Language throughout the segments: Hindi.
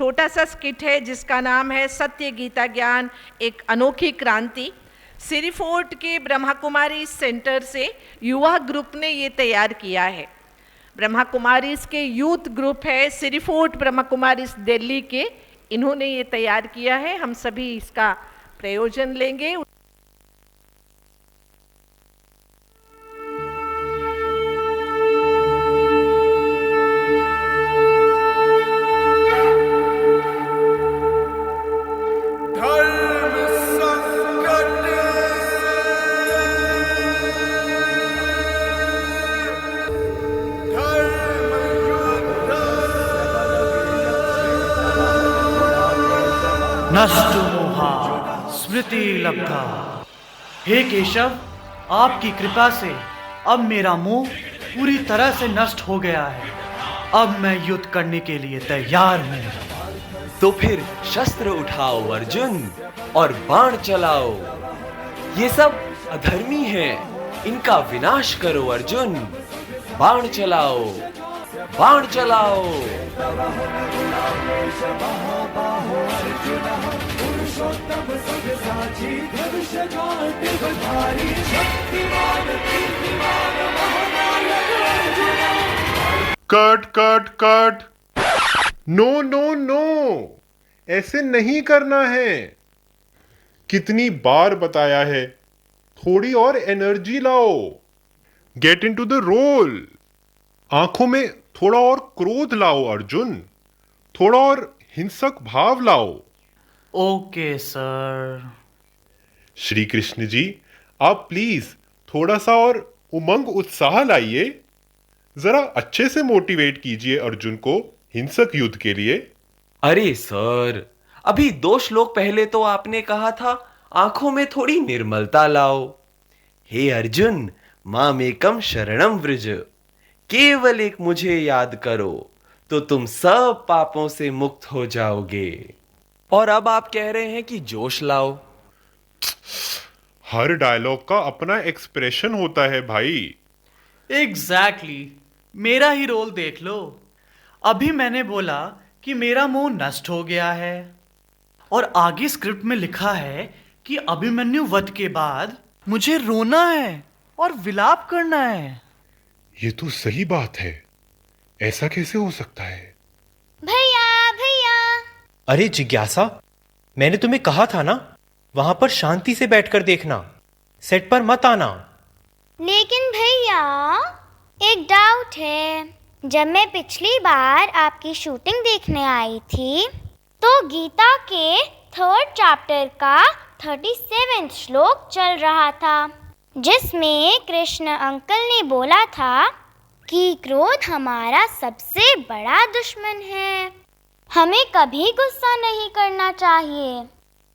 छोटा सा स्किट है जिसका नाम है सत्य गीता ज्ञान एक अनोखी क्रांति। सिरीफोर्ट के ब्रह्मा कुमारी सेंटर से युवा ग्रुप ने ये तैयार किया है। ब्रह्मा कुमारीज के यूथ ग्रुप है सिरीफोर्ट ब्रह्मा कुमारीज दिल्ली के, इन्होंने ये तैयार किया है। हम सभी इसका प्रयोजन लेंगे। नष्टो मोहा स्मृति लब्धा। हे केशव, आपकी कृपा से अब मेरा मोह पूरी तरह से नष्ट हो गया है। अब मैं युद्ध करने के लिए तैयार हूँ। तो फिर शस्त्र उठाओ अर्जुन और बाण चलाओ। ये सब अधर्मी हैं, इनका विनाश करो अर्जुन। बाण चलाओ, बाण चलाओ। Cut cut cut. No no no, ऐसे नहीं करना है। कितनी बार बताया है, थोड़ी और एनर्जी लाओ। Get into the role. आंखों में थोड़ा और क्रोध लाओ अर्जुन, थोड़ा और हिंसक भाव लाओ। Okay sir. श्री कृष्ण जी, आप प्लीज थोड़ा सा और उमंग उत्साह लाइए। जरा अच्छे से मोटिवेट कीजिए अर्जुन को हिंसक युद्ध के लिए। अरे सर, अभी 2 श्लोक पहले तो आपने कहा था आंखों में थोड़ी निर्मलता लाओ। हे अर्जुन, मामेकम शरणम व्रज। केवल एक मुझे याद करो तो तुम सब पापों से मुक्त हो जाओगे। और अब आप कह रहे हैं कि जोश लाओ। हर डायलॉग का अपना एक्सप्रेशन होता है भाई। एग्जैक्टली, मेरा ही रोल देख लो। अभी मैंने बोला कि मेरा मोह नष्ट हो गया है, और आगे स्क्रिप्ट में लिखा है कि अभिमन्यु वध के बाद मुझे रोना है और विलाप करना है। ये तो सही बात है, ऐसा कैसे हो सकता है? भैया भैया। अरे जिज्ञासा, मैंने तुम्हें कहा था ना, वहां पर शांति से बैठकर देखना, सेट पर मत आना। लेकिन भैया, एक डाउट है। जब मैं पिछली बार आपकी शूटिंग देखने आई थी तो गीता के 3rd चैप्टर का 37वां श्लोक चल रहा था, जिसमें कृष्ण अंकल ने बोला था कि क्रोध हमारा सबसे बड़ा दुश्मन है, हमें कभी गुस्सा नहीं करना चाहिए।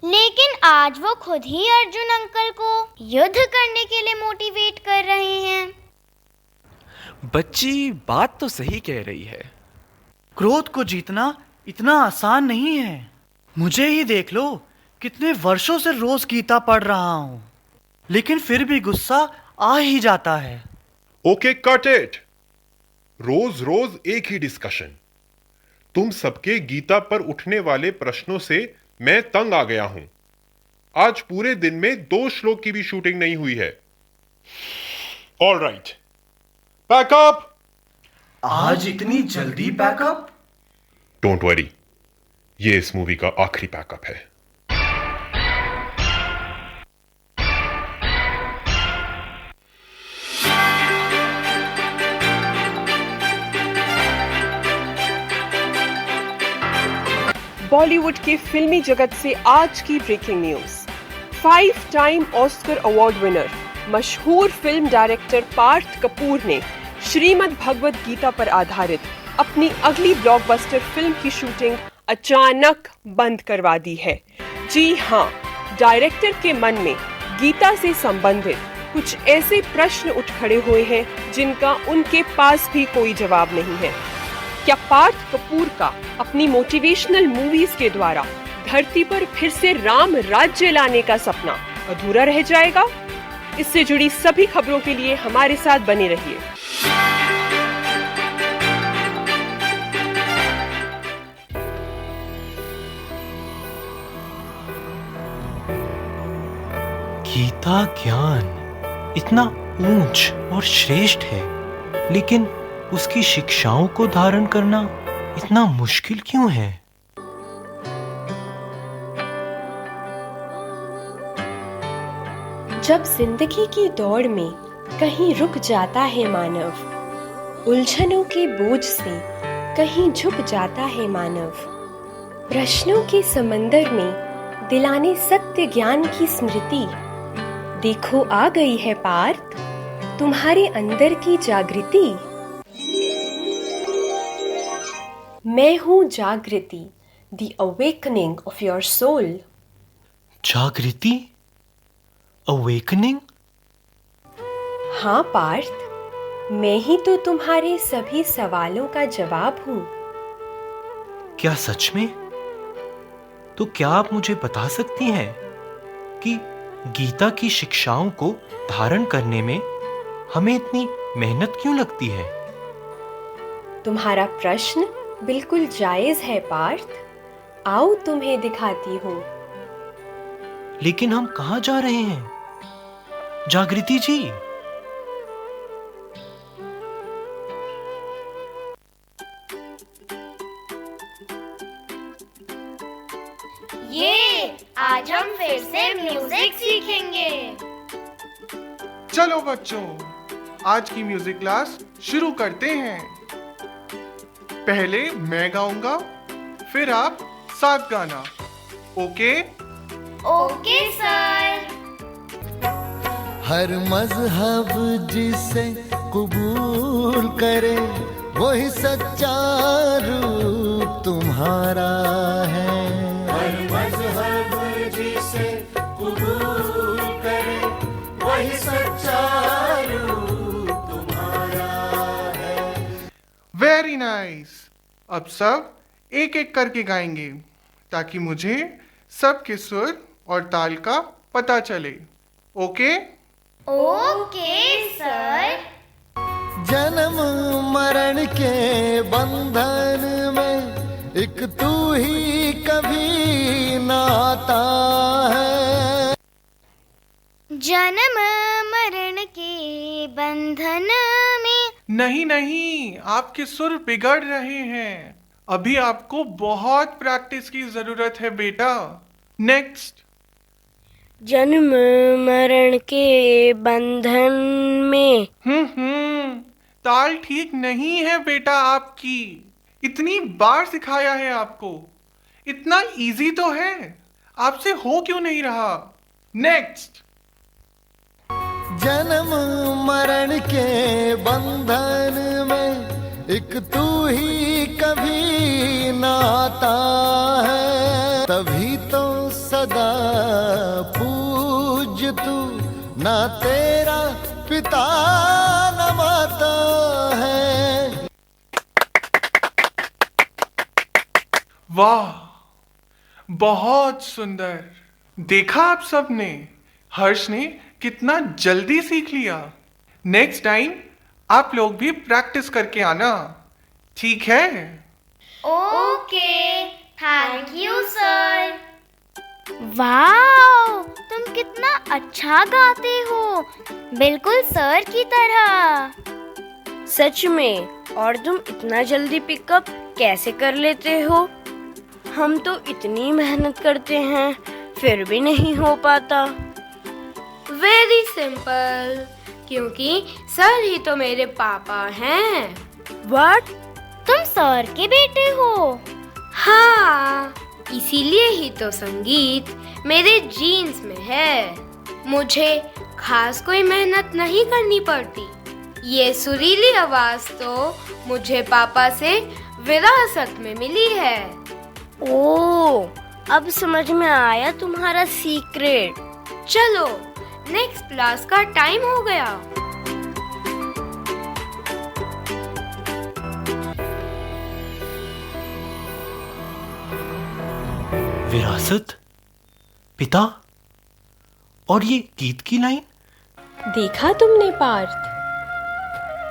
लेकिन आज वो खुद ही अर्जुन अंकल को युद्ध करने के लिए मोटिवेट कर रहे हैं। बच्ची बात तो सही कह रही है। क्रोध को जीतना इतना आसान नहीं है। मुझे ही देख लो, कितने वर्षों से रोज गीता पढ़ रहा हूं, लेकिन फिर भी गुस्सा आ ही जाता है। Okay, cut it. रोज रोज एक ही डिस्कशन। तुम सबके गीता पर उठने वाले प्रश्नों से मैं तंग आ गया हूं। आज पूरे दिन में 2 श्लोक की भी शूटिंग नहीं हुई है। All right, pack up. आज इतनी जल्दी पैकअप? डोंट वरी, ये इस मूवी का आखिरी पैकअप है। बॉलीवुड के फिल्मी जगत से आज की breaking news. 5 time Oscar award winner मशहूर फिल्म डायरेक्टर पार्थ कपूर ने श्रीमद् भगवद गीता पर आधारित अपनी अगली ब्लॉकबस्टर फिल्म की शूटिंग अचानक बंद करवा दी है। जी हां, डायरेक्टर के मन में गीता से संबंधित कुछ ऐसे प्रश्न उठ खड़े हुए हैं जिनका उनके पास भी कोई जवाब नहीं है। क्या पार्थ कपूर का अपनी मोटिवेशनल मूवीज के द्वारा धरती पर फिर से राम राज्य लाने का सपना अधूरा रह जाएगा? इससे जुड़ी सभी खबरों के लिए हमारे साथ बने रहिए। गीता ज्ञान इतना ऊंच और श्रेष्ठ है, लेकिन उसकी शिक्षाओं को धारण करना इतना मुश्किल क्यों है? जब जिंदगी की दौड़ में कहीं रुक जाता है मानव, उलझनों के बोझ से कहीं झुक जाता है मानव, प्रश्नों के समंदर में दिलाने सत्य ज्ञान की स्मृति, देखो आ गई है पार्थ तुम्हारे अंदर की जागृति। मैं हूँ Jagriti, the awakening of your soul. Jagriti? Awakening? हाँ पार्थ, मैं ही तो तुम्हारे सभी सवालों का जवाब हूँ। क्या सच में? तो क्या आप मुझे बता सकती हैं कि गीता की शिक्षाओं को धारण करने में हमें इतनी मेहनत क्यों लगती है? तुम्हारा प्रश्न बिल्कुल जायज है पार्थ, आओ तुम्हें दिखाती हूँ। लेकिन हम कहाँ जा रहे हैं जागृति जी? ये आज हम फिर से म्यूजिक सीखेंगे। चलो बच्चों, आज की म्यूजिक क्लास शुरू करते हैं। पहले मैं गाऊंगा, फिर आप साथ गाना। ओके? Okay sir. हर मजहब जिसे कबूल करे वही सच्चा रूप तुम्हारा है। हर मजहब जिसे कबूल करे वही सच्चा रूप तुम्हारा है। Very nice. अब सब एक एक करके गाएंगे ताकि मुझे सबके सुर और ताल का पता चले। ओके? Okay sir. जन्म मरण के बंधन में एक तू ही कभी नाता है। जन्म मरण के बंधन में। नहीं नहीं, आपके सुर बिगड़ रहे हैं। अभी आपको बहुत प्रैक्टिस की जरूरत है बेटा। नेक्स्ट। जन्म मरण के बंधन में। ताल ठीक नहीं है बेटा आपकी। इतनी बार सिखाया है आपको, इतना इजी तो है, आपसे हो क्यों नहीं रहा? नेक्स्ट। जन्म मरण के बंधन में एक तू ही कभी नाता है। तभी तो सदा पूज तू, ना तेरा पिता न माता है। वाह, बहुत सुंदर। देखा आप सबने, हर्ष ने कितना जल्दी सीख लिया। नेक्स्ट टाइम आप लोग भी प्रैक्टिस करके आना, ठीक है? Okay, thank you sir. Wow, तुम कितना अच्छा गाते हो, बिल्कुल सर की तरह। सच में? और तुम इतना जल्दी पिकअप कैसे कर लेते हो? हम तो इतनी मेहनत करते हैं फिर भी नहीं हो पाता। वेरी सिंपल, क्योंकि सर ही तो मेरे पापा हैं। व्हाट? तुम सर के बेटे हो? हाँ, इसीलिए ही तो संगीत मेरे जीन्स में है। मुझे खास कोई मेहनत नहीं करनी पड़ती। ये सुरीली आवाज तो मुझे पापा से विरासत में मिली है। ओह, अब समझ में आया तुम्हारा सीक्रेट। चलो, नेक्स्ट क्लास का टाइम हो गया। विरासत, पिता और ये गीत की लाइन। देखा तुमने पार्थ,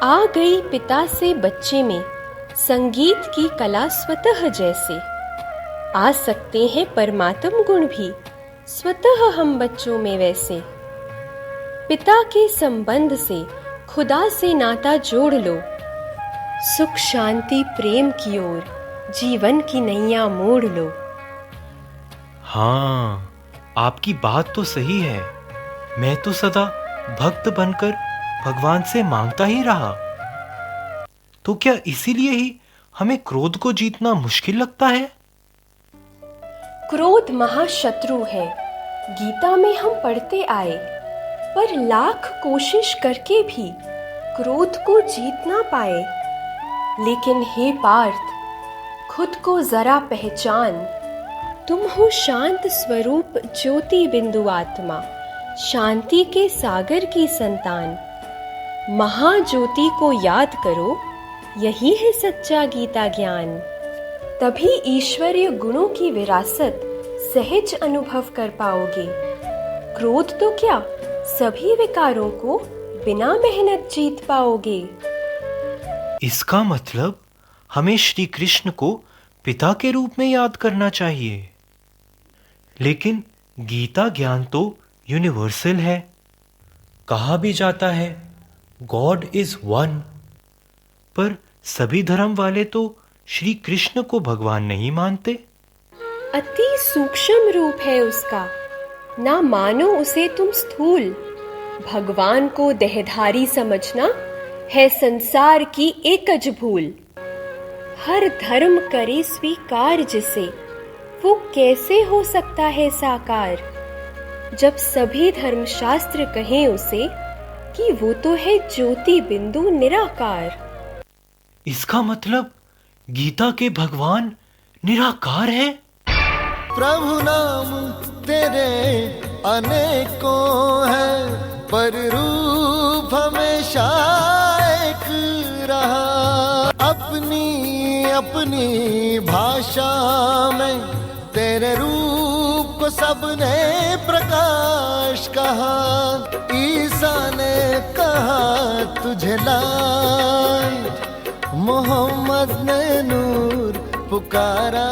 आ गई पिता से बच्चे में संगीत की कला स्वतः। जैसे आ सकते हैं परमात्म गुण भी स्वतः हम बच्चों में वैसे। पिता के संबंध से खुदा से नाता जोड़ लो। सुख शांति प्रेम की ओर जीवन की नैया मोड़ लो। हाँ, आपकी बात तो सही है। मैं तो सदा भक्त बनकर भगवान से मांगता ही रहा। तो क्या इसीलिए ही हमें क्रोध को जीतना मुश्किल लगता है? क्रोध महाशत्रु है, गीता में हम पढ़ते आए, पर लाख कोशिश करके भी क्रोध को जीत ना पाए। लेकिन हे पार्थ, खुद को जरा पहचान। तुम हो शांत स्वरूप ज्योति बिंदु आत्मा, शांति के सागर की संतान। महाज्योति को याद करो, यही है सच्चा गीता ज्ञान। तभी ईश्वरीय गुणों की विरासत सहज अनुभव कर पाओगे। क्रोध तो क्या, सभी विकारों को बिना मेहनत जीत पाओगे। इसका मतलब हमें श्री कृष्ण को पिता के रूप में याद करना चाहिए। लेकिन गीता ज्ञान तो यूनिवर्सल है। कहा भी जाता है गॉड इज वन, पर सभी धर्म वाले तो श्री कृष्ण को भगवान नहीं मानते। अति सूक्ष्म रूप है उसका, ना मानो उसे तुम स्थूल। भगवान को देहधारी समझना है संसार की एकज भूल। हर धर्म करे स्वीकार जिसे, वो कैसे हो सकता है साकार। जब सभी धर्मशास्त्र कहें उसे कि वो तो है ज्योति बिंदु निराकार। इसका मतलब गीता के भगवान निराकार हैं? प्रभु नाम तेरे अनेकों हैं, पर रूप हमेशा एक रहा। अपनी अपनी भाषा में तेरे रूप को सबने प्रकाश कहा। ईसा ने कहा तुझे लाइट, मोहम्मद ने नूर पुकारा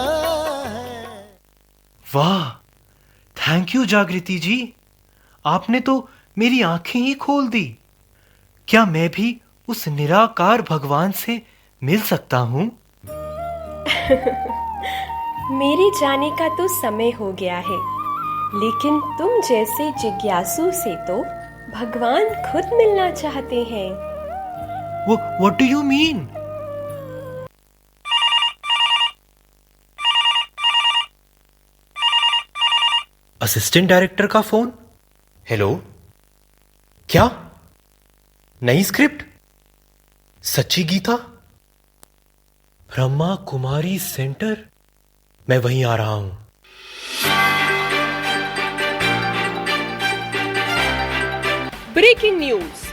है। वाह, थैंक यू जागृति जी, आपने तो मेरी आंखें ही खोल दी। क्या मैं भी उस निराकार भगवान से मिल सकता हूँ? मेरे जाने का तो समय हो गया है, लेकिन तुम जैसे जिज्ञासु से तो भगवान खुद मिलना चाहते हैं। What do you mean? Assistant director का फोन। हेलो, क्या नई स्क्रिप्ट? सच्ची गीता? ब्रह्मा कुमारी सेंटर? मैं वहीं आ रहा हूं। ब्रेकिंग न्यूज,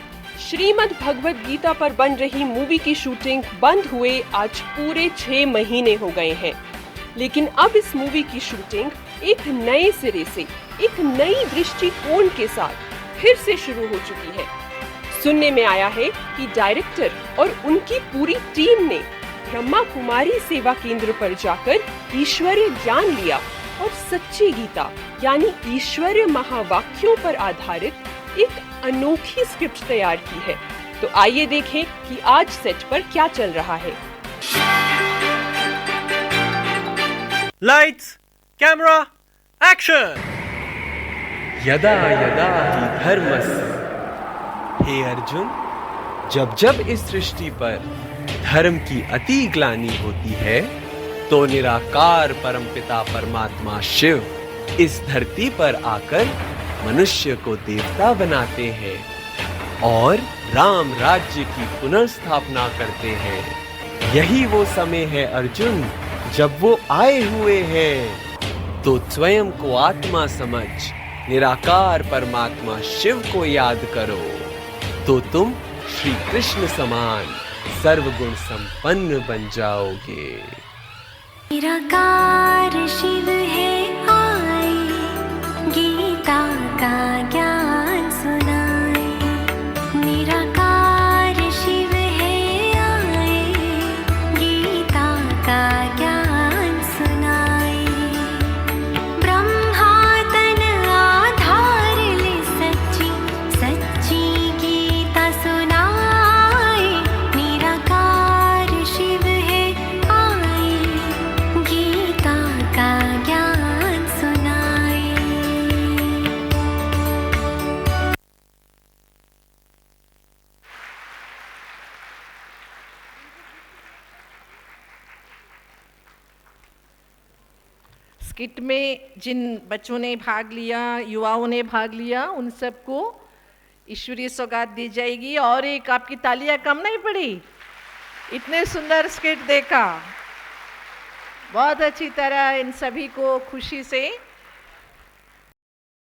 श्रीमद् भगवद गीता पर बन रही मूवी की शूटिंग बंद हुए आज पूरे 6 महीने हो गए हैं। लेकिन अब इस मूवी की शूटिंग एक नए सिरे से, एक नई दृष्टिकोण के साथ फिर से शुरू हो चुकी है। सुनने में आया है कि डायरेक्टर और उनकी पूरी टीम ने ब्रह्मा कुमारी सेवा केंद्र पर जाकर ईश्वरीय ज्ञान लिया और सच्ची गीता यानी ईश्वरीय महावाक्यों पर आधारित एक अनोखी स्क्रिप्ट तैयार की है। तो आइए देखें कि आज सेट पर क्या चल रहा है। Lights, camera, action. यदा यदा हि धर्मस्य। हे अर्जुन, जब जब इस सृष्टि पर धर्म की अति ग्लानि होती है, तो निराकार परमपिता परमात्मा शिव इस धरती पर आकर मनुष्य को देवता बनाते हैं और राम राज्य की पुनर्स्थापना करते हैं। यही वो समय है अर्जुन, जब वो आए हुए हैं। तो स्वयं को आत्मा समझ निराकार परमात्मा शिव को याद करो, तो तुम श्री कृष्ण समान सर्वगुण संपन्न बन जाओगे। निराकार शिव है आए, गीता का ज्ञान सुनाए। निराकार शिव है आए, गीता का ज्ञान सुनाए। ब्रह्मा तन आधार ले सच्ची स्किट में जिन बच्चों ने भाग लिया, युवाओं ने भाग लिया, उन सबको ईश्वरीय सौगात दी जाएगी। और एक आपकी तालियां कम नहीं पड़ी, इतने सुंदर स्किट देखा, बहुत अच्छी तरह इन सभी को खुशी से